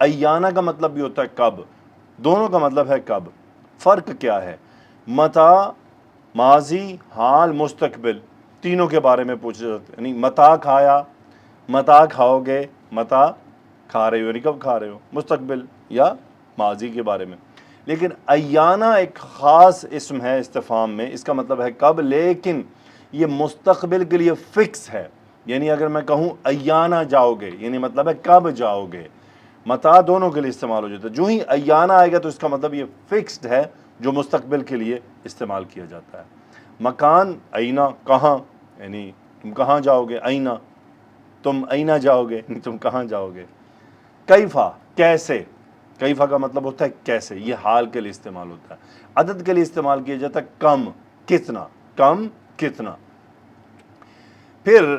ایانا کا مطلب بھی ہوتا ہے کب، دونوں کا مطلب ہے کب. فرق کیا ہے؟ متا ماضی، حال، مستقبل تینوں کے بارے میں پوچھا جاتا ہے. یعنی متا کھایا، متا کھاؤ گے، متا کھا رہے ہو یعنی کب کھا رہے ہو، مستقبل یا ماضی کے بارے میں. لیکن ایانا ایک خاص اسم ہے استفہام میں، اس کا مطلب ہے کب، لیکن یہ مستقبل کے لیے فکس ہے. یعنی اگر میں کہوں ایانا جاؤ گے یعنی مطلب ہے کب جاؤ گے. متا دونوں کے لیے استعمال ہو جاتا ہے، جو ہی ایانا آئے گا تو اس کا مطلب یہ فکسڈ ہے جو مستقبل کے لیے استعمال کیا جاتا ہے. مکان اینا کہاں، یعنی تم کہاں جاؤ گے، اینا تم اینا جاؤ گے یعنی تم کہاں جاؤ گے. کیفا کیسے، کیفا کا مطلب ہوتا ہے کیسے، یہ حال کے لیے استعمال ہوتا ہے. عدد کے لیے استعمال کیا جاتا ہے کم، کتنا، کم کتنا. پھر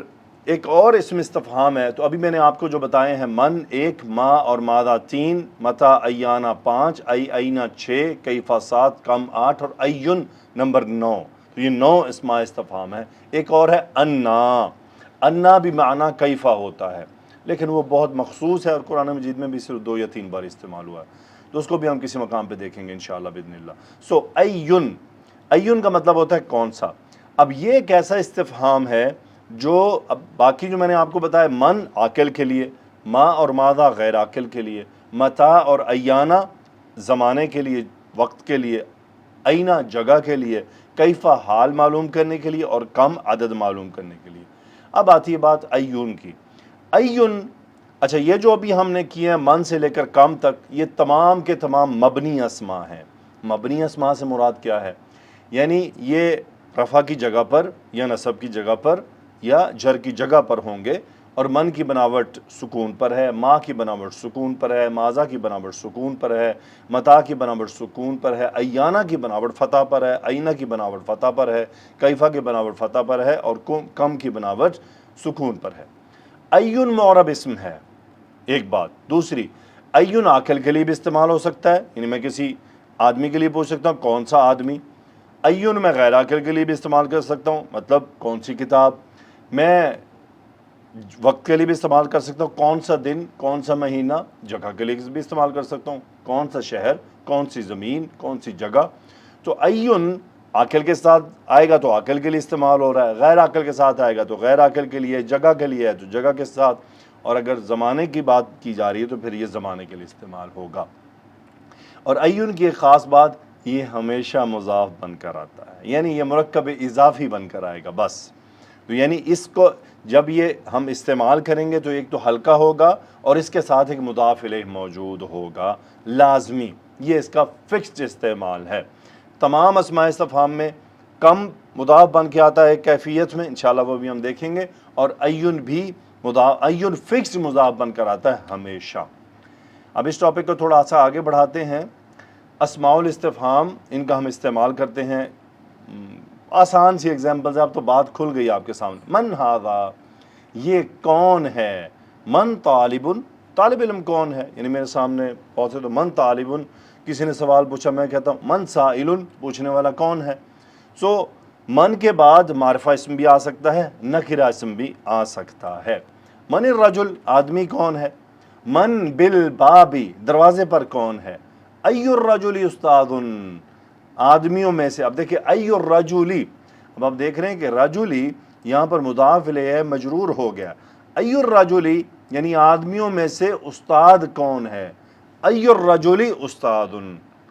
ایک اور اسم استفہام ہے، تو ابھی میں نے آپ کو جو بتائے ہیں من 1، ما اور ماذا 3، متا ایانا 5، اینا 6، کیفا 7، کم 8 اور ایون نمبر 9. تو یہ 9 اسماء استفہام ہے. ایک اور ہے انا، انا بھی معنی کیفا ہوتا ہے لیکن وہ بہت مخصوص ہے اور قرآن مجید میں بھی صرف 2 یا 3 بار استعمال ہوا ہے، تو اس کو بھی ہم کسی مقام پہ دیکھیں گے انشاءاللہ باذن اللہ. سو ایون، ایون کا مطلب ہوتا ہے کون سا. اب یہ ایک ایسا استفہام ہے جو اب باقی جو میں نے آپ کو بتایا، من عاقل کے لیے، ما اور ماذا غیر عاقل کے لیے، متا اور ایانا زمانے کے لیے، وقت کے لیے، اینا جگہ کے لیے، کیفا حال معلوم کرنے کے لیے اور کم عدد معلوم کرنے کے لیے. اب آتی ہے بات ایون کی. ایون، اچھا یہ جو ابھی ہم نے کیے ہیں من سے لے کر کم تک، یہ تمام کے تمام مبنی اسماء ہیں. مبنی اسماء سے مراد کیا ہے؟ یعنی یہ رفع کی جگہ پر یا نصب کی جگہ پر یا جر کی جگہ پر ہوں گے، اور من کی بناوٹ سکون پر ہے، ما کی بناوٹ سکون پر ہے، ماذا کی بناوٹ سکون پر ہے، متا کی بناوٹ سکون پر ہے، ایانا کی بناوٹ فتح پر ہے، اینا کی بناوٹ فتح پر ہے، کیفا کی بناوٹ فتح پر ہے اور کم کی بناوٹ سکون پر ہے. ایون معرب اسم ہے، ایک بات. دوسری، ایون عاقل کے لیے بھی استعمال ہو سکتا ہے، یعنی میں کسی آدمی کے لیے پوچھ سکتا ہوں کون سا آدمی. ایون میں غیر عاقل کے لیے بھی استعمال کر سکتا ہوں، مطلب کون سی کتاب. میں وقت کے لیے بھی استعمال کر سکتا ہوں، کون سا دن، کون سا مہینہ. جگہ کے لیے بھی استعمال کر سکتا ہوں، کون سا شہر، کون سی زمین، کون سی جگہ. تو ایون عاقل کے ساتھ آئے گا تو عاقل کے لیے استعمال ہو رہا ہے، غیر عاقل کے ساتھ آئے گا تو غیر عاقل کے لیے، جگہ کے لیے ہے تو جگہ کے ساتھ، اور اگر زمانے کی بات کی جا رہی ہے تو پھر یہ زمانے کے لیے استعمال ہوگا. اور ایون کی ایک خاص بات، یہ ہمیشہ مضاف بن کر آتا ہے، یعنی یہ مرکب اضافی بن کر آئے گا بس. تو یعنی اس کو جب یہ ہم استعمال کریں گے تو ایک تو ہلکا ہوگا اور اس کے ساتھ ایک مضاف الیہ موجود ہوگا لازمی. یہ اس کا فکسڈ استعمال ہے. تمام اسماء استفہام میں کم مضاف بن کے آتا ہے کیفیت میں، انشاءاللہ وہ بھی ہم دیکھیں گے، اور ایون بھی ایون فکسڈ مضاف بن کر آتا ہے ہمیشہ. اب اس ٹاپک کو تھوڑا سا آگے بڑھاتے ہیں. اسماء الاستفہام، ان کا ہم استعمال کرتے ہیں. آسان سی ایگزامپلز ہے، اب تو بات کھل گئی آپ کے سامنے. من ھذا، یہ کون ہے. من طالب، طالب علم کون ہے، یعنی میرے سامنے بہت سے تو من طالب، کسی نے سوال پوچھا میں کہتا ہوں من سائل، پوچھنے والا کون ہے. سو من کے بعد معرفہ اسم بھی آ سکتا ہے، نکرہ اسم بھی آ سکتا ہے. من الرجل، آدمی کون ہے. من بالبابی، دروازے پر کون ہے. ای الرجل استاذ، آدمیوں میں سے. اب دیکھیں ای الرجلی، اب آپ دیکھ رہے ہیں کہ رجلی یہاں پر مضاف الیہ مجرور ہو گیا. ای الرجلی یعنی آدمیوں میں سے استاد کون ہے. ای الرجلی استاد،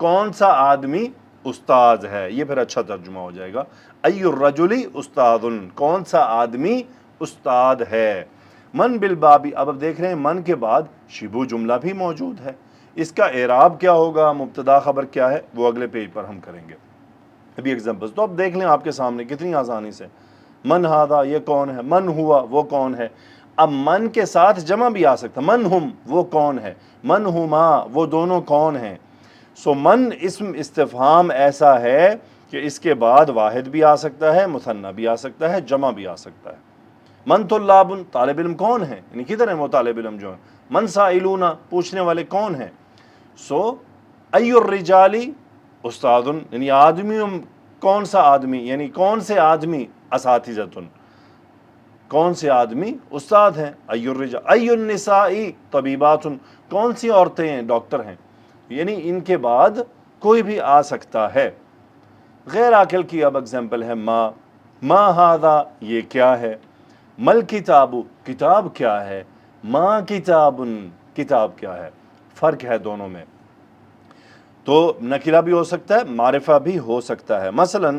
کون سا آدمی استاد ہے، یہ پھر اچھا ترجمہ ہو جائے گا. ای الرجلی استاد، کون سا آدمی استاد ہے. من بالبابی، اب دیکھ رہے ہیں من کے بعد شبو جملہ بھی موجود ہے. اس کا اعراب کیا ہوگا، مبتدا خبر کیا ہے، وہ اگلے پیج پر ہم کریں گے. ابھی ایگزامپلز تو اب دیکھ لیں آپ کے سامنے کتنی آسانی سے. من ھذا، یہ کون ہے. من ہوا، وہ کون ہے. اب من کے ساتھ جمع بھی آ سکتا، من ہم، وہ کون ہے. من ہما، وہ دونوں کون ہیں. سو من اسم استفہام ایسا ہے کہ اس کے بعد واحد بھی آ سکتا ہے، مثنی بھی آ سکتا ہے، جمع بھی آ سکتا ہے. من طلاب، طالب علم کون ہے، یعنی کدھر ہیں وہ طالب علم جو ہیں. من سائلون، پوچھنے والے کون ہیں. سو ای الرجالی استاد، یعنی آدمیوں کون سا آدمی، یعنی کون سے آدمی. اساتذۃ، کون سے آدمی استاد ہیں، النسائی طبیباتن، کون سی عورتیں ہیں، ڈاکٹر ہیں، یعنی ان کے بعد کوئی بھی آ سکتا ہے۔ غیر عاقل کی اب اگزامپل ہے ما ہاذا، یہ کیا ہے، مل کتابو، کتاب کیا ہے، ما کتابن، کتاب کیا ہے، فرق ہے دونوں میں۔ تو نکرہ بھی ہو سکتا ہے، معرفہ بھی ہو سکتا ہے۔ مثلا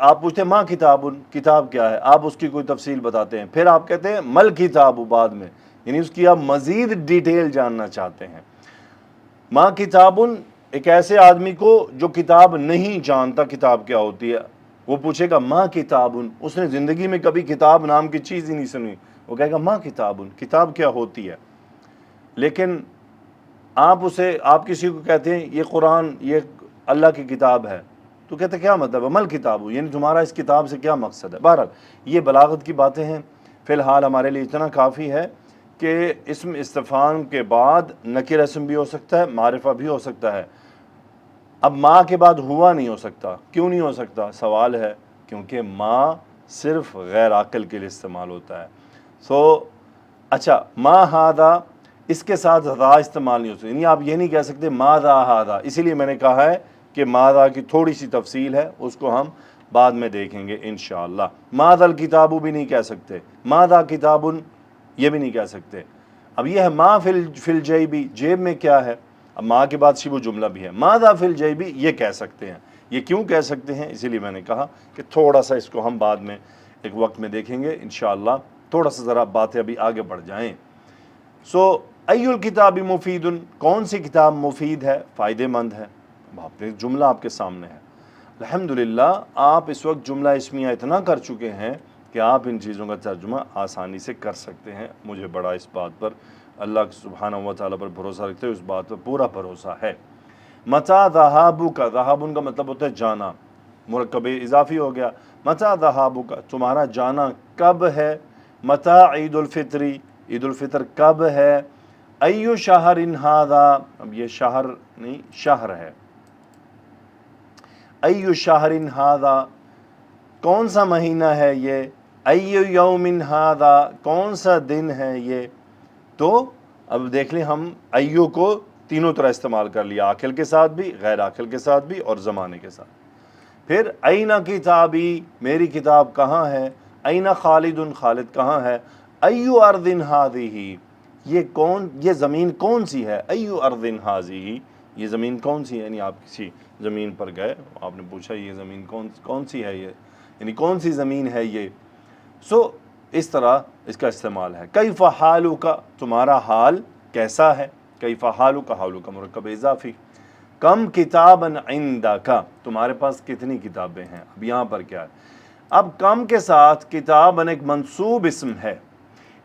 آپ پوچھتے ہیں ماں کتابن، کتاب کیا ہے، آپ اس کی کوئی تفصیل بتاتے ہیں، پھر آپ کہتے ہیں مل کتاب بعد میں، یعنی اس کی آپ مزید ڈیٹیل جاننا چاہتے ہیں۔ ماں کتابن، ایک ایسے آدمی کو جو کتاب نہیں جانتا کتاب کیا ہوتی ہے، وہ پوچھے گا ماں کتابن، اس نے زندگی میں کبھی کتاب نام کی چیز ہی نہیں سنی، وہ کہے گا ماں کتابن، کتاب کیا ہوتی ہے۔ لیکن آپ کسی کو کہتے ہیں یہ قرآن، یہ اللہ کی کتاب ہے، تو کہتے کیا مطلب ہے، مل کتاب، یعنی تمہارا اس کتاب سے کیا مقصد ہے۔ بہرحال یہ بلاغت کی باتیں ہیں، فی الحال ہمارے لیے اتنا کافی ہے کہ اسم استفہام کے بعد نکر اسم بھی ہو سکتا ہے، معرفہ بھی ہو سکتا ہے۔ اب ماں کے بعد ہوا نہیں ہو سکتا، کیوں نہیں ہو سکتا، سوال ہے، کیونکہ ماں صرف غیر عاقل کے لیے استعمال ہوتا ہے۔ اچھا، ما ہاذا، اس کے ساتھ ذا استعمال نہیں ہو سکتا، یعنی آپ یہ نہیں کہہ سکتے ماذا ہاذا، اسی لیے میں نے کہا ہے کہ ماذا کی تھوڑی سی تفصیل ہے، اس کو ہم بعد میں دیکھیں گے انشاءاللہ۔ ماذا الکتاب بھی نہیں کہہ سکتے، ماذا کتاب یہ بھی نہیں کہہ سکتے۔ اب یہ ہے ما فی الجیب، جیب میں کیا ہے، اب ما کے بعد شبہ جملہ بھی ہے، ماذا فی الجیب یہ کہہ سکتے ہیں۔ یہ کیوں کہہ سکتے ہیں، اسی لیے میں نے کہا کہ تھوڑا سا اس کو ہم بعد میں ایک وقت میں دیکھیں گے انشاءاللہ، تھوڑا سا ذرا باتیں ابھی آگے بڑھ جائیں۔ ای الکتاب مفید، کون سی کتاب مفید ہے، فائدہ مند ہے۔ جملہ آپ کے سامنے ہے، الحمدللہ آپ اس وقت جملہ اسمیہ اتنا کر چکے ہیں کہ آپ ان چیزوں کا ترجمہ آسانی سے کر سکتے ہیں۔ مجھے بڑا اس بات پر، اللہ سبحانہ و تعالیٰ پر بھروسہ رکھتے ہوئے اس بات پر پورا بھروسہ ہے۔ متى ذهابک، ذهاب کا مطلب ہوتا ہے جانا، مرکب اضافی ہو گیا۔ متى ذهابک، تمہارا جانا کب ہے۔ متى عید الفطر، عید الفطر کب ہے۔ ایو شہر ھذا، اب یہ شہر نہیں شہر ہے، ایو شہر ھذا، کون سا مہینہ ہے یہ۔ ایو یوم ھذا، کون سا دن ہے یہ۔ تو اب دیکھ لیں ہم ایو کو تینوں طرح استعمال کر لیا، عاقل کے ساتھ بھی، غیر عاقل کے ساتھ بھی، اور زمانے کے ساتھ۔ پھر این کتابی، میری کتاب کہاں ہے۔ این خالد، خالد کہاں ہے۔ ایو ارض ھذہ، یہ زمین کون سی ہے۔ ایو ارض ھذہ، یہ زمین کون سی ہے، یعنی آپ کسی زمین پر گئے، آپ نے پوچھا یہ زمین کون سی ہے، یہ یعنی کون سی زمین ہے یہ۔ اس طرح اس کا استعمال ہے۔ کیف حالک، تمہارا حال کیسا ہے۔ کیف حالک، حالک مرکب اضافی۔ کم کتابا عندک، تمہارے پاس کتنی کتابیں ہیں۔ اب یہاں پر کیا ہے، اب کم کے ساتھ کتاباً ایک منصوب اسم ہے،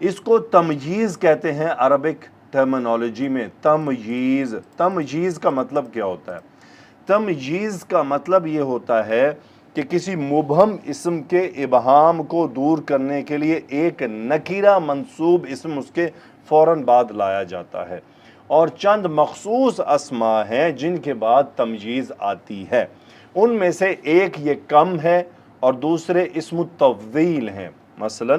اس کو تمجیز کہتے ہیں عربک ٹرمنالوجی میں۔ تمجیز، تمجیز کا مطلب کیا ہوتا ہے۔ تمجیز کا مطلب یہ ہوتا ہے کہ کسی مبہم اسم کے ابہام کو دور کرنے کے لیے ایک نکیرہ منصوب اسم اس کے فوراً بعد لایا جاتا ہے، اور چند مخصوص اسماء ہیں جن کے بعد تمجیز آتی ہے۔ ان میں سے ایک یہ کم ہے اور دوسرے اسم التفضیل ہیں۔ مثلا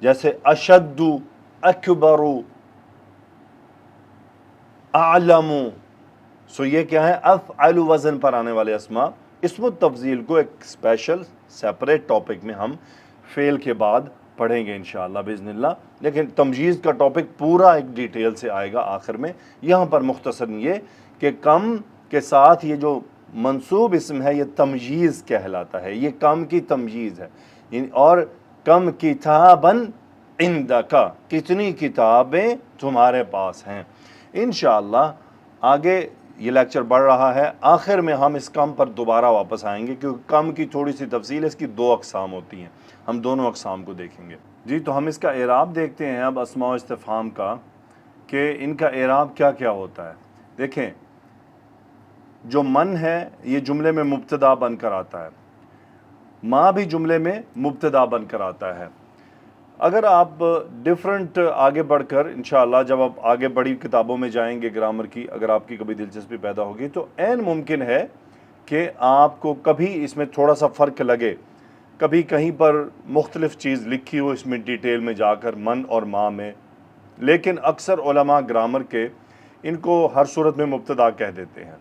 جیسے اشد، اکبر، اعلم، یہ کیا ہے، افعل وزن پر آنے والے اسماء۔ اسم التفضیل کو ایک اسپیشل سیپریٹ ٹاپک میں ہم فعل کے بعد پڑھیں گے انشاءاللہ باذن اللہ، لیکن تمجیز کا ٹاپک پورا ایک ڈیٹیل سے آئے گا آخر میں۔ یہاں پر مختصر یہ کہ کم کے ساتھ یہ جو منصوب اسم ہے یہ تمجیز کہلاتا ہے، یہ کم کی تمجیز ہے۔ اور کم کتاباً عندک، کتنی کتابیں تمہارے پاس ہیں۔ انشاءاللہ آگے یہ لیکچر بڑھ رہا ہے، آخر میں ہم اس کم پر دوبارہ واپس آئیں گے، کیونکہ کم کی تھوڑی سی تفصیل ہے، اس کی دو اقسام ہوتی ہیں، ہم دونوں اقسام کو دیکھیں گے۔ جی تو ہم اس کا اعراب دیکھتے ہیں اب اسماء و استفہام کا، کہ ان کا اعراب کیا کیا ہوتا ہے۔ دیکھیں جو من ہے یہ جملے میں مبتدا بن کر آتا ہے، ما بھی جملے میں مبتدا بن کر آتا ہے۔ اگر آپ ڈیفرنٹ آگے بڑھ کر انشاءاللہ جب آپ آگے بڑی کتابوں میں جائیں گے گرامر کی، اگر آپ کی کبھی دلچسپی پیدا ہوگی تو عین ممکن ہے کہ آپ کو کبھی اس میں تھوڑا سا فرق لگے۔ کبھی کہیں پر مختلف چیز لکھی ہو اس میں ڈیٹیل میں جا کر من اور ما میں، لیکن اکثر علماء گرامر کے ان کو ہر صورت میں مبتدا کہہ دیتے ہیں۔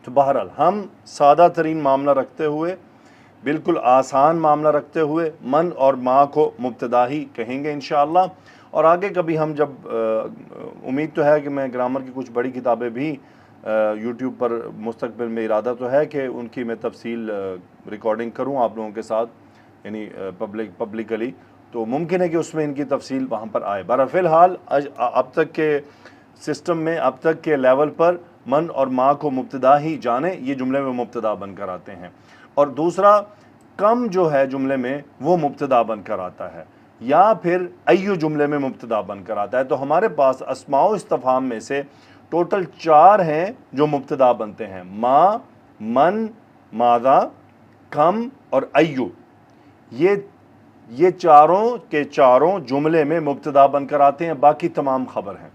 تو بہرحال ہم سادہ ترین معاملہ رکھتے ہوئے، بالکل آسان معاملہ رکھتے ہوئے من اور ما کو مبتدا ہی کہیں گے انشاءاللہ۔ اور آگے کبھی ہم جب امید تو ہے کہ میں گرامر کی کچھ بڑی کتابیں بھی یوٹیوب پر مستقبل میں ارادہ تو ہے کہ ان کی میں تفصیل ریکارڈنگ کروں آپ لوگوں کے ساتھ، یعنی پبلکلی، تو ممکن ہے کہ اس میں ان کی تفصیل وہاں پر آئے۔ فی الحال اب تک کے سسٹم میں، اب تک کے لیول پر من اور ما کو مبتدا ہی جانیں، یہ جملے میں مبتدا بن کر آتے ہیں۔ اور دوسرا، کم جو ہے جملے میں وہ مبتدا بن کر آتا ہے، یا پھر ایو جملے میں مبتدا بن کر آتا ہے۔ تو ہمارے پاس اسماء و استفہام میں سے ٹوٹل 4 ہیں جو مبتدا بنتے ہیں، ما، من، ماذا، کم اور ایو۔ یہ چاروں کے چاروں جملے میں مبتدا بن کر آتے ہیں، باقی تمام خبر ہیں۔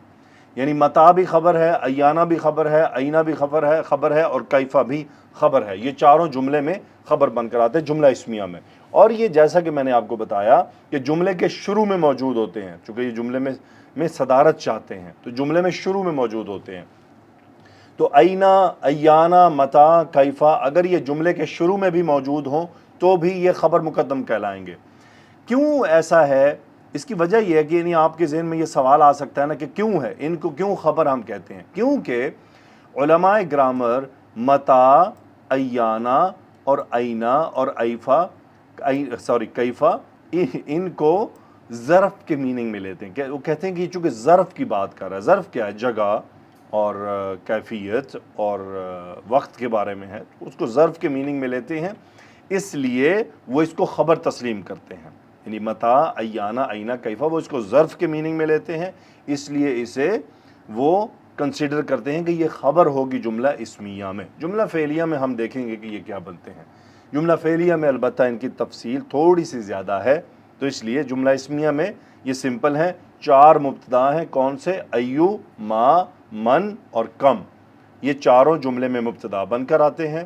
یعنی متا بھی خبر ہے، ایانہ بھی خبر ہے، اینا بھی خبر ہے اور کیفہ بھی خبر ہے۔ یہ چاروں جملے میں خبر بن کر آتے ہیں جملہ اسمیہ میں۔ اور یہ جیسا کہ میں نے آپ کو بتایا کہ جملے کے شروع میں موجود ہوتے ہیں، چونکہ یہ جملے میں صدارت چاہتے ہیں تو جملے میں شروع میں موجود ہوتے ہیں۔ تو اینا، ایانہ، متا، کیفہ اگر یہ جملے کے شروع میں بھی موجود ہوں تو بھی یہ خبر مقدم کہلائیں گے۔ کیوں ایسا ہے؟ اس کی وجہ یہ ہے کہ یعنی آپ کے ذہن میں یہ سوال آ سکتا ہے نا کہ کیوں ہے، ان کو کیوں خبر ہم کہتے ہیں؟ کیونکہ علماء گرامر متا، ایانہ اور اینا اور کیفہ ان کو ظرف کے میننگ میں لیتے ہیں۔ وہ کہتے ہیں کہ چونکہ ظرف کی بات کر رہا ہے، ظرف کیا ہے؟ جگہ اور کیفیت اور وقت کے بارے میں ہے، اس کو ظرف کے میننگ میں لیتے ہیں، اس لیے وہ اس کو خبر تسلیم کرتے ہیں۔ یعنی متا، ایانہ، اینا، کیفہ وہ اس کو ظرف کے میننگ میں لیتے ہیں، اس لیے اسے وہ کنسیڈر کرتے ہیں کہ یہ خبر ہوگی جملہ اسمیہ میں۔ جملہ فعلیہ میں ہم دیکھیں گے کہ یہ کیا بنتے ہیں۔ جملہ فعلیہ میں البتہ ان کی تفصیل تھوڑی سی زیادہ ہے، تو اس لیے جملہ اسمیہ میں یہ سمپل ہیں، 4 مبتدا ہیں۔ کون سے؟ ایو، ما، من اور کم، یہ چاروں جملے میں مبتدا بن کر آتے ہیں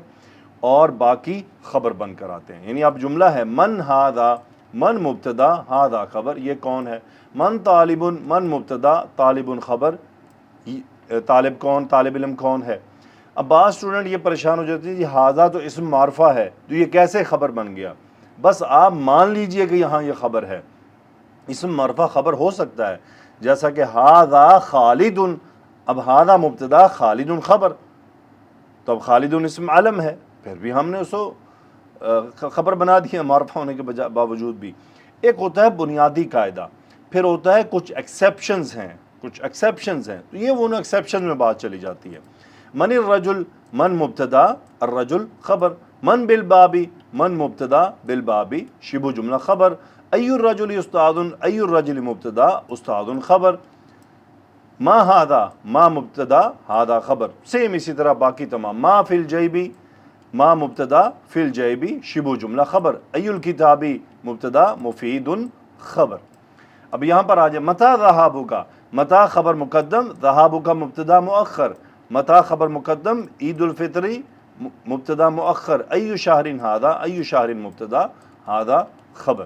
اور باقی خبر بن کر آتے ہیں۔ یعنی اب جملہ ہے من ہذا، من مبتدا، ہذا خبر، یہ کون ہے؟ من طالب، من مبتدا، طالب خبر، طالب کون؟ طالب علم کون ہے؟ اب بعض اسٹوڈنٹ یہ پریشان ہو جاتے ہیں کہ ہذا تو اسم معرفہ ہے، تو یہ کیسے خبر بن گیا؟ بس آپ مان لیجئے کہ یہاں یہ خبر ہے۔ اسم معرفہ خبر ہو سکتا ہے، جیسا کہ ہذا خالد، اب ہذا مبتدا، خالد خبر، تو اب خالد اسم علم ہے، پھر بھی ہم نے اس کو خبر بنا دیا معرفہ ہونے کے باوجود بھی۔ ایک ہوتا ہے بنیادی قاعدہ، پھر ہوتا ہے کچھ ایکسیپشنز ہیں، تو یہ وہ ایکسیپشن میں بات چلی جاتی ہے۔ من الرجل، من مبتدا، الرجل خبر، من بالبابی، من مبتدا، بالبابی شبہ جملہ خبر، ای الرجل استاد، ای الرجل مبتدا، استاد خبر، ما ہذا، ما مبتدا، ہذا خبر، سیم اسی طرح باقی تمام۔ ما فی الجیبی، ما مبتدا، فی الجیبی شبہ جملہ خبر، ای الکتابی مبتدا، مفید خبر۔ اب یہاں پر آ جائے متا ذہابک، متا خبر مقدم، ذہابک مبتدا مؤخر، متا خبر مقدم، عید الفطری مبتدا مؤخر، ای شہر ہذا، ای شہر مبتدا، ہذا خبر۔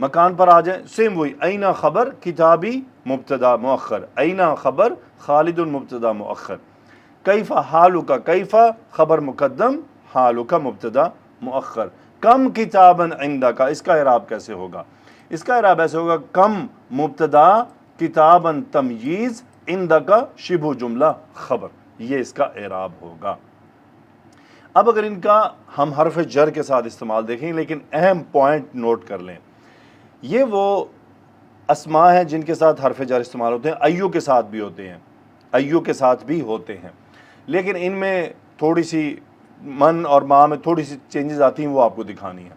مکان پر آ جائیں، سیم وہی، اینا خبر کتابی مبتدا مؤخر، اینا خبر خالد مبتدا مؤخر۔ کیفہ حالک، کیفہ خبر مقدم، حالک مبتدا مؤخر۔ کم کتابا عندک، اس کا اعراب کیسے ہوگا؟ اس کا اعراب ایسے ہوگا، کم مبتدا، کتابا تمییز، عندک شبہ جملہ خبر، یہ اس کا اعراب ہوگا۔ اب اگر ان کا ہم حرف جر کے ساتھ استعمال دیکھیں، لیکن اہم پوائنٹ نوٹ کر لیں، یہ وہ اسماء ہیں جن کے ساتھ حرف جر استعمال ہوتے ہیں، ایو کے ساتھ بھی ہوتے ہیں، ایو کے ساتھ بھی ہوتے ہیں، لیکن ان میں تھوڑی سی من اور ما میں تھوڑی سی چینجز آتی ہیں، وہ آپ کو دکھانی ہے۔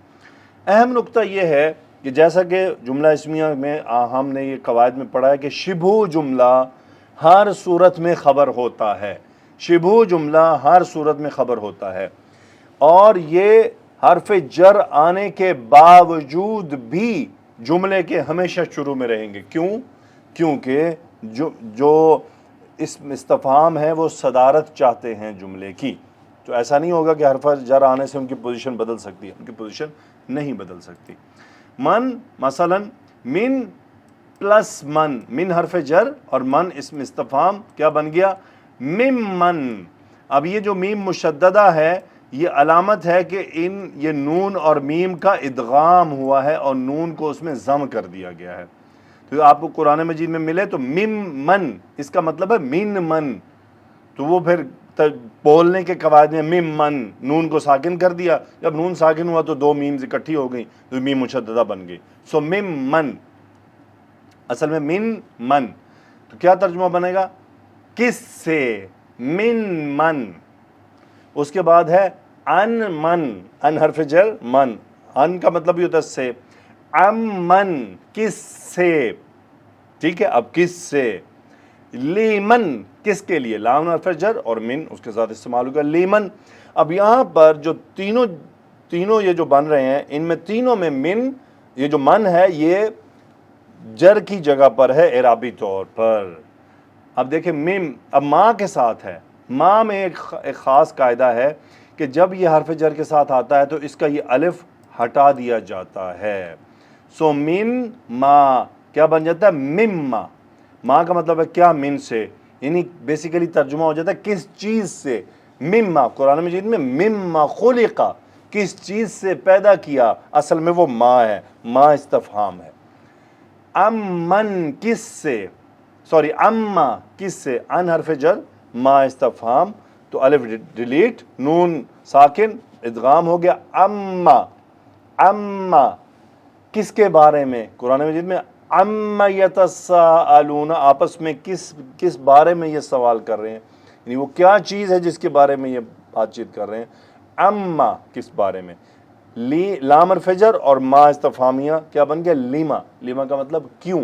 اہم نقطہ یہ ہے کہ جیسا کہ جملہ اسمیہ میں ہم نے یہ قواعد میں پڑھا ہے کہ شبہ جملہ ہر صورت میں خبر ہوتا ہے، شبہ جملہ ہر صورت میں خبر ہوتا ہے، اور یہ حرف جر آنے کے باوجود بھی جملے کے ہمیشہ شروع میں رہیں گے۔ کیوں؟ کیونکہ جو اسم استفہام ہے وہ صدارت چاہتے ہیں جملے کی، تو ایسا نہیں ہوگا کہ حرف جر آنے سے ان کی پوزیشن بدل سکتی ہے، ان کی پوزیشن نہیں بدل سکتی. من مثلاً من پلس من, من حرف جر اور من اسم استفہام کیا بن گیا؟ ممن. اب یہ جو میم مشددہ ہے یہ علامت ہے کہ یہ نون اور میم کا ادغام ہوا ہے اور نون کو اس میں ضم کر دیا گیا ہے. تو آپ کو قرآن مجید میں ملے تو مم من, اس کا مطلب ہے من من. تو وہ پھر بولنے کے قواعد میں مم من, نون کو ساکن کر دیا, جب نون ساکن ہوا تو دو میمز اکٹھی ہو گئی تو میم مشددہ بن گئی. سو مم من اصل میں من من. تو کیا ترجمہ بنے گا؟ کس سے, من من. اس کے بعد ہے ان من, ان حرف جر من, ان کا مطلب بھی ہوتا ہے سے. ام من, کس سے, ٹھیک ہے. اب کس سے, لیمن, کس کے لیے, لام حرف جر اور من اس کے ساتھ استعمال ہوگا لیمن. اب یہاں پر جو تینوں یہ جو بن رہے ہیں ان میں تینوں میں من, یہ جو من ہے یہ جر کی جگہ پر ہے اعرابی طور پر. اب دیکھیں مم اب ماں کے ساتھ ہے. ماں میں ایک خاص قاعدہ ہے کہ جب یہ حرف جر کے ساتھ آتا ہے تو اس کا یہ الف ہٹا دیا جاتا ہے. سو من ما کیا بن جاتا ہے؟ مما. ماں کا مطلب ہے کیا؟ من سے, یعنی بیسیکلی ترجمہ ہو جاتا ہے کس چیز سے. مما قرآن مجید میں مما خلقا, کس چیز سے پیدا کیا, اصل میں وہ ماں ہے, ماں استفہام ہے. ام من, کس سے, سوری اما کس سے, ان حرف جر ماں استفہام, تو الف ڈیلیٹ, نون ساکن, ادغام ہو گیا. اما اما کس کے بارے میں؟ قرآن مجید میں اما یتساءلون, آپس میں کس بارے میں یہ سوال کر رہے ہیں, یعنی وہ کیا چیز ہے جس کے بارے میں یہ بات چیت کر رہے ہیں. اما کس بارے میں. لام حرف جر اور ما استفہامیہ کیا بن گیا؟ لیما. لیما کا مطلب کیوں,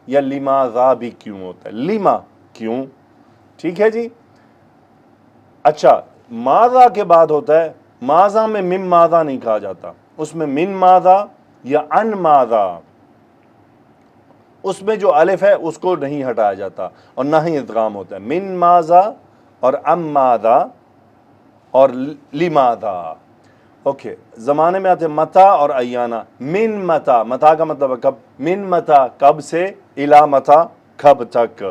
یا لماذا بھی کیوں ہوتا ہے, لیما کیوں, ٹھیک ہے جی. اچھا ماذا کے بعد ہوتا ہے, ماذا میں مم ماذا نہیں کہا جاتا, اس میں من ماذا یا ان ماذا, اس میں جو الف ہے اس کو نہیں ہٹایا جاتا اور نہ ہی ادغام ہوتا ہے. من ماذا اور ام ماذا اور لماذا. اوکے زمانے میں آتے ہیں متا اور ایانا. من متا, متا کا مطلب ہے کب, من متا کب سے, الا متا کب تک,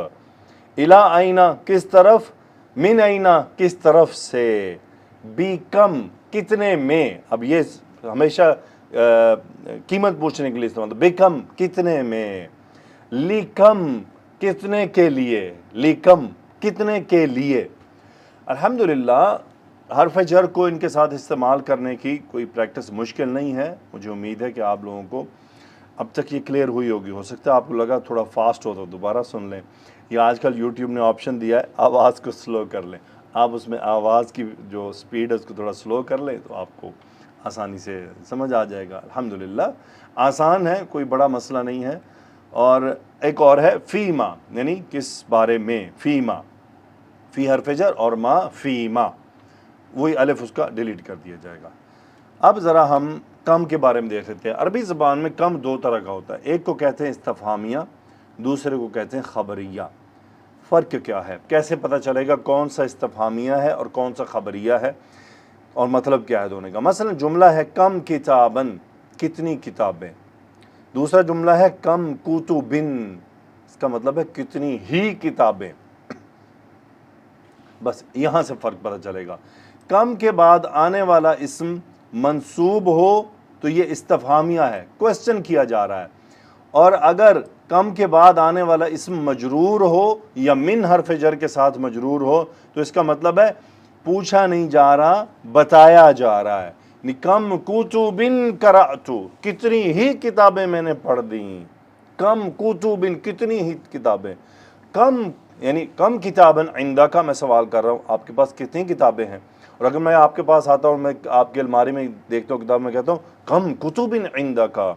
الا اینا کس طرف, من اینا کس طرف سے, بی کم کتنے میں. اب یہ ہمیشہ قیمت پوچھنے کے لیے استعمال ہوتا ہے, بی کم کتنے میں, لی کم کتنے کے لیے, لی کم کتنے کے لیے. الحمدللہ حرف جر کو ان کے ساتھ استعمال کرنے کی کوئی پریکٹس مشکل نہیں ہے. مجھے امید ہے کہ آپ لوگوں کو اب تک یہ کلیئر ہوئی ہوگی. ہو سکتا ہے آپ کو لگا تھوڑا فاسٹ ہو تو دوبارہ سن لیں, یا آج کل یوٹیوب نے آپشن دیا ہے آواز کو سلو کر لیں, آپ اس میں آواز کی جو سپیڈ ہے اس کو تھوڑا سلو کر لیں تو آپ کو آسانی سے سمجھ آ جائے گا. الحمدللہ آسان ہے, کوئی بڑا مسئلہ نہیں ہے. اور ایک اور ہے فیما, یعنی کس بارے میں, فیما, فی حرف جر اور ما فیما, وہی الف اس کا ڈیلیٹ کر دیا جائے گا. اب ذرا ہم کم کے بارے میں دیکھ لیتے ہیں. عربی زبان میں کم دو طرح کا ہوتا ہے, ایک کو کہتے ہیں استفہامیہ, دوسرے کو کہتے ہیں خبریہ. فرق کیا ہے, کیسے پتہ چلے گا کون سا استفہامیہ ہے اور کون سا خبریہ ہے, اور مطلب کیا ہے دونوں کا؟ مثلا جملہ ہے کم کتابن, کتنی کتابیں. دوسرا جملہ ہے کم کتبن, اس کا مطلب ہے کتنی ہی کتابیں. بس یہاں سے فرق پتہ چلے گا. کم کے بعد آنے والا اسم منصوب ہو تو یہ استفہامیہ ہے, کوسچن کیا جا رہا ہے. اور اگر کم کے بعد آنے والا اسم مجرور ہو یا من حرف جر کے ساتھ مجرور ہو تو اس کا مطلب ہے پوچھا نہیں جا رہا, بتایا جا رہا ہے. کم کتبن قرأت, کتنی ہی کتابیں میں نے پڑھ دیں. کم کتبن, کتنی ہی کتابیں. کم یعنی کم کتابن عندہ کا میں سوال کر رہا ہوں, آپ کے پاس کتنی کتابیں ہیں. اور اگر میں آپ کے پاس آتا ہوں, میں آپ کے الماری میں دیکھتا ہوں کتاب, میں کہتا ہوں کم کتبن عندہ کا,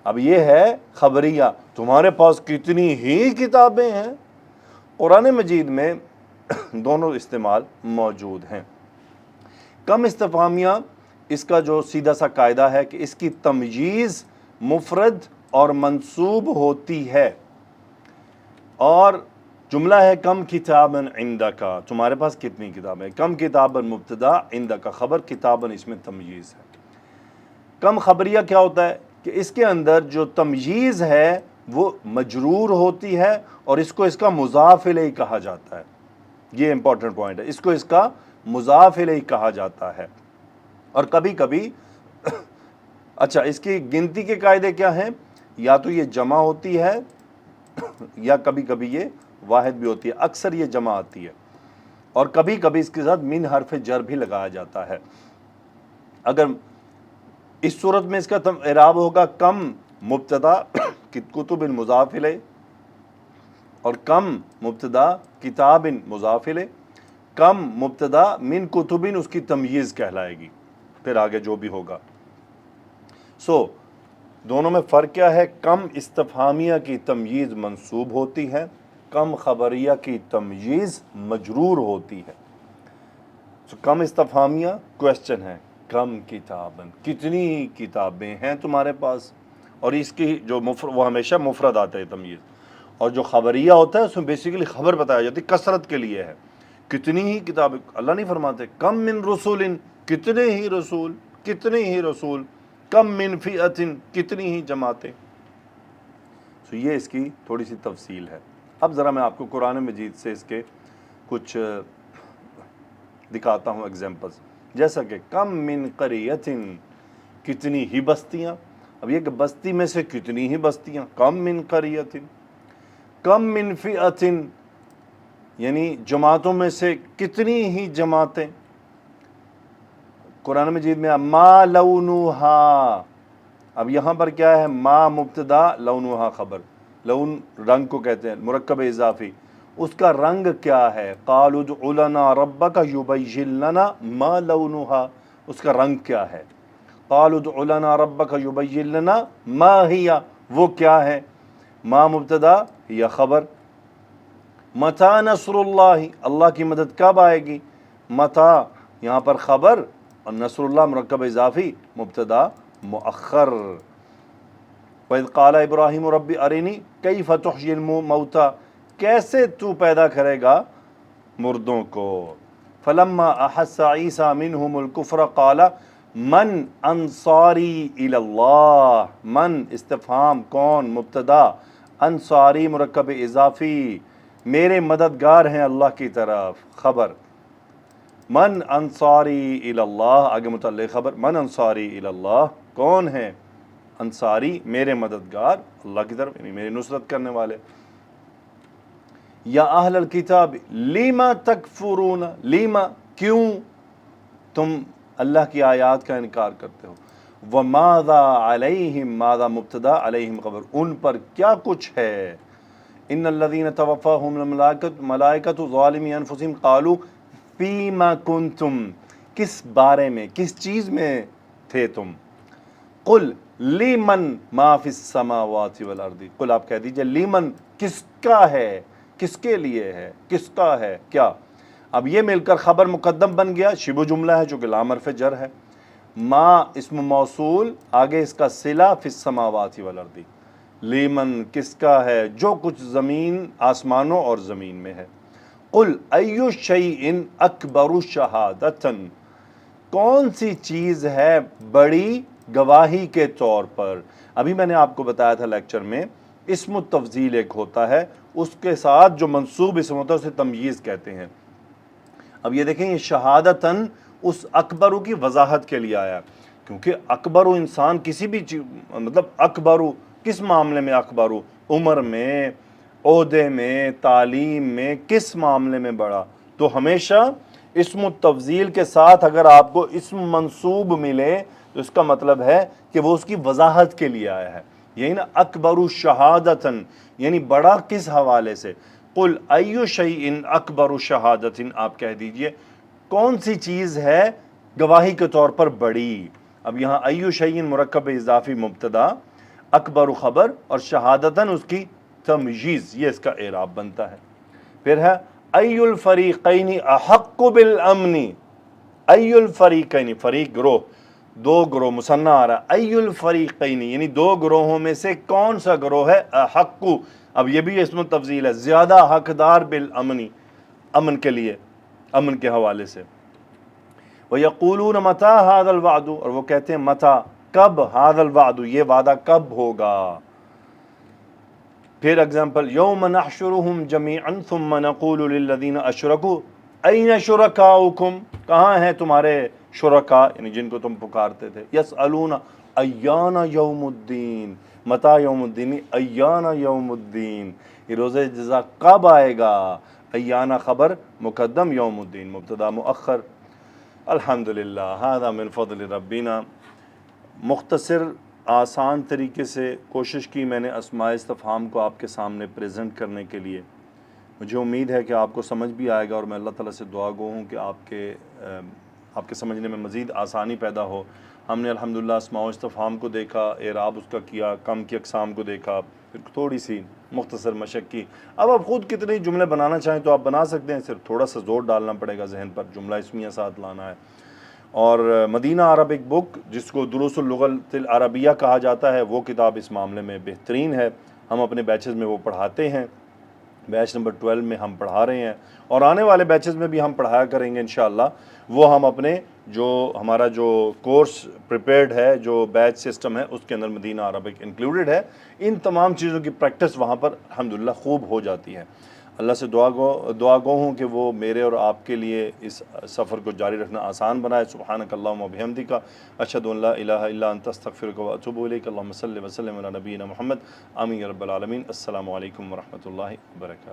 اب یہ ہے خبریہ, تمہارے پاس کتنی ہی کتابیں ہیں. قرآن مجید میں دونوں استعمال موجود ہیں. کم استفہامیہ اس کا جو سیدھا سا قاعدہ ہے کہ اس کی تمییز مفرد اور منصوب ہوتی ہے, اور جملہ ہے کم کتابن عندک, تمہارے پاس کتنی کتابیں. کم کتابن مبتدا, عندک خبر, کتابن اس میں تمییز ہے. کم خبریہ کیا ہوتا ہے کہ اس کے اندر جو تمییز ہے وہ مجرور ہوتی ہے اور اس کو اس کا مضاف الیہ کہا جاتا ہے. یہ امپورٹنٹ پوائنٹ ہے, اس کو اس کا مضاف الیہ کہا جاتا ہے. اور کبھی کبھی اچھا اس کی گنتی کے قاعدے کیا ہیں؟ یا تو یہ جمع ہوتی ہے یا کبھی کبھی یہ واحد بھی ہوتی ہے. اکثر یہ جمع آتی ہے اور کبھی کبھی اس کے ساتھ من حرف جر بھی لگایا جاتا ہے. اگر اس صورت میں اس کا اعراب ہوگا کم مبتدا کتب مضاف الیہ اور کم مبتدا کتاب مضاف الیہ, کم مبتدا من کتب اس کی تمییز کہلائے گی, پھر آگے جو بھی ہوگا. دونوں میں فرق کیا ہے؟ کم استفہامیہ کی تمییز منصوب ہوتی ہے, کم خبریہ کی تمییز مجرور ہوتی ہے. کم استفہامیہ کویسچن ہے, کم کتابن, کتنی کتابیں ہیں تمہارے پاس, اور اس کی جو وہ ہمیشہ مفرد آتا ہے تمییز. اور جو خبریہ ہوتا ہے اس میں بیسیکلی خبر بتایا جاتی ہے, کثرت کے لیے ہے. کتنی ہی کتابیں, اللہ نہیں فرماتے کم من رسول, کتنے ہی رسول, کتنے ہی رسول, کم من فئۃ, کتنی ہی جماعتیں. یہ اس کی تھوڑی سی تفصیل ہے. اب ذرا میں آپ کو قرآن مجید سے اس کے کچھ دکھاتا ہوں ایگزامپلز. جیسا کہ کم من قریۃ, کتنی ہی بستیاں. اب یہ کہ بستی میں سے کتنی ہی بستیاں, کم من قریۃ. کم من فئۃ, یعنی جماعتوں میں سے کتنی ہی جماعتیں. قرآن مجید میں ما لونھا, اب یہاں پر کیا ہے؟ ما مبتدا, لونھا خبر. لون رنگ کو کہتے ہیں, مرکب اضافی. اس کا رنگ کیا ہے؟ قالوا ادع لنا ربک یبین لنا ما لونھا, اس کا رنگ کیا ہے؟ قالوا ادع لنا ربک یبین لنا ما ہی, وہ کیا ہے؟ ما مبتدا یا خبر. متی نصر اللہ, اللہ کی مدد کب آئے گی؟ متی یہاں پر خبر اور نصر اللہ مرکب اضافی مبتدا مؤخر. وَإِذْ قَالَ إِبْرَاهِيمُ رَبِّ أَرِنِي كَيْفَ تُحْيِي الْمَوْتَىٰ, کیسے تو پیدا کرے گا مردوں کو. فَلَمَّا أَحَسَّ عِيسَىٰ مِنْهُمُ الْكُفْرَ قَالَ مَنْ أَنصَارِي إِلَى اللَّهِ, من استفہام کون مبتدا, انصاری مرکب اضافی, میرے مددگار ہیں اللہ کی طرف خبر. من انصاری الی اللہ, آگے متعلق خبر. من انصاری الی اللہ, کون ہے انصاری؟ میرے مددگار اللہ کی طرف, یعنی میری نصرت کرنے والے. یا اہل الکتاب لیما تکفرون, لیما کیوں تم اللہ کی آیات کا انکار کرتے ہو. وماذا علیہم, ماذا مبتدا, علیہم خبر, ان پر کیا کچھ ہے. ان الذین توفاہم الملائکۃ ظالمی انفسہم قالوا فیما کنتم, کس بارے میں, کس چیز میں تھے تم. قل لیمن ما فی السماوات والارض, قل آپ کہہ دیجئے لیمن, کس کا ہے, کس کے لیے ہے, کس کا ہے کیا. اب یہ مل کر خبر مقدم بن گیا, شبہ جملہ ہے جو کہ لام حرف جر ہے. ما اسم موصول, آگے اس کا صلہ فی السماوات والارض. لیمن کس کا ہے, جو کچھ زمین آسمانوں اور زمین میں ہے. قل ای شیء اکبر شہادۃ, کون سی چیز ہے بڑی گواہی کے طور پر. ابھی میں نے آپ کو بتایا تھا لیکچر میں, اسم التفضیل ایک ہوتا ہے, اس کے ساتھ جو منصوب اسم ہوتا ہے اسے تمییز کہتے ہیں. اب یہ دیکھیں, یہ شہادتاً اس اکبرو کی وضاحت کے لیے آیا, کیونکہ اکبرو انسان کسی بھی چیز, مطلب اکبرو کس معاملے میں, اکبرو عمر میں, عہدے میں, تعلیم میں, کس معاملے میں بڑا. تو ہمیشہ اسم التفضیل کے ساتھ اگر آپ کو اسم منصوب ملے تو اس کا مطلب ہے کہ وہ اس کی وضاحت کے لیے آیا ہے. یہی نا اکبر شہادتاً, یعنی بڑا کس حوالے سے. قل ای شیء اکبر شہادۃ, آپ کہہ دیجئے کون سی چیز ہے گواہی کے طور پر بڑی. اب یہاں ای شیء مرکب اضافی مبتدا, اکبر خبر, اور شہادتاً اس کی تمییز, یہ اس کا اعراب بنتا ہے. پھر ہے ای الفریقین احق بالامن, ای الفریقین, فریق گروہ, دو گروہ مثنی آ رہا ہے. ای الفریقین یعنی دو گروہوں میں سے کون سا گروہ ہے, احق, اب یہ بھی اسم تفضیل ہے, زیادہ حقدار بالامن, امن کے لیے, امن کے حوالے سے. وَيَقُولُونَ مَتَىٰ هَٰذَا الْوَعْدُ, اور وہ کہتے ہیں متا, کب ھذا الوعد یہ وعدہ کب ہوگا. پھر اگزامپل یوم نحشرهم جميعا ثم نقول للذین اشرکوا این شرکاؤکم کہاں ہیں تمہارے شرکا یعنی جن کو تم پکارتے تھے. یسألون ایان یوم الدین متی یوم الدین ایان یوم الدین یہ روز جزا کب آئے گا. ایانا خبر مقدم یوم الدین مبتدا مؤخر. الحمدللہ ھذا من فضل ربنا. مختصر آسان طریقے سے کوشش کی میں نے اسماء استفہام کو آپ کے سامنے پریزنٹ کرنے کے لیے. مجھے امید ہے کہ آپ کو سمجھ بھی آئے گا اور میں اللہ تعالیٰ سے دعا گو ہوں کہ آپ کے سمجھنے میں مزید آسانی پیدا ہو. ہم نے الحمدللہ اسماء و استفہام کو دیکھا، اعراب اس کا کیا، کم کی اقسام کو دیکھا، پھر تھوڑی سی مختصر مشق کی. اب آپ خود کتنے جملے بنانا چاہیں تو آپ بنا سکتے ہیں، صرف تھوڑا سا زور ڈالنا پڑے گا ذہن پر، جملہ اسمیہ ساتھ لانا ہے. اور مدینہ عربک بک جس کو دروس اللغۃ العربیہ کہا جاتا ہے وہ کتاب اس معاملے میں بہترین ہے. ہم اپنے بیچز میں وہ پڑھاتے ہیں. بیچ نمبر 12 میں ہم پڑھا رہے ہیں اور آنے والے بیچز میں بھی ہم پڑھایا کریں گے انشاءاللہ. وہ ہم اپنے ہمارا جو کورس پریپیئرڈ ہے، جو بیچ سسٹم ہے، اس کے اندر مدینہ عربک انکلوڈڈ ہے. ان تمام چیزوں کی پریکٹس وہاں پر الحمدللہ خوب ہو جاتی ہے. اللہ سے دعا گو ہوں کہ وہ میرے اور آپ کے لیے اس سفر کو جاری رکھنا آسان بنائے. سبحانک اللہم و بحمدک اشہد ان لا الہ الا انت استغفرک و اتوب الیک. اللہم صلی وسلم علی نبینا محمد آمین یا رب العالمین. السلام علیکم ورحمۃ اللہ وبرکاتہ.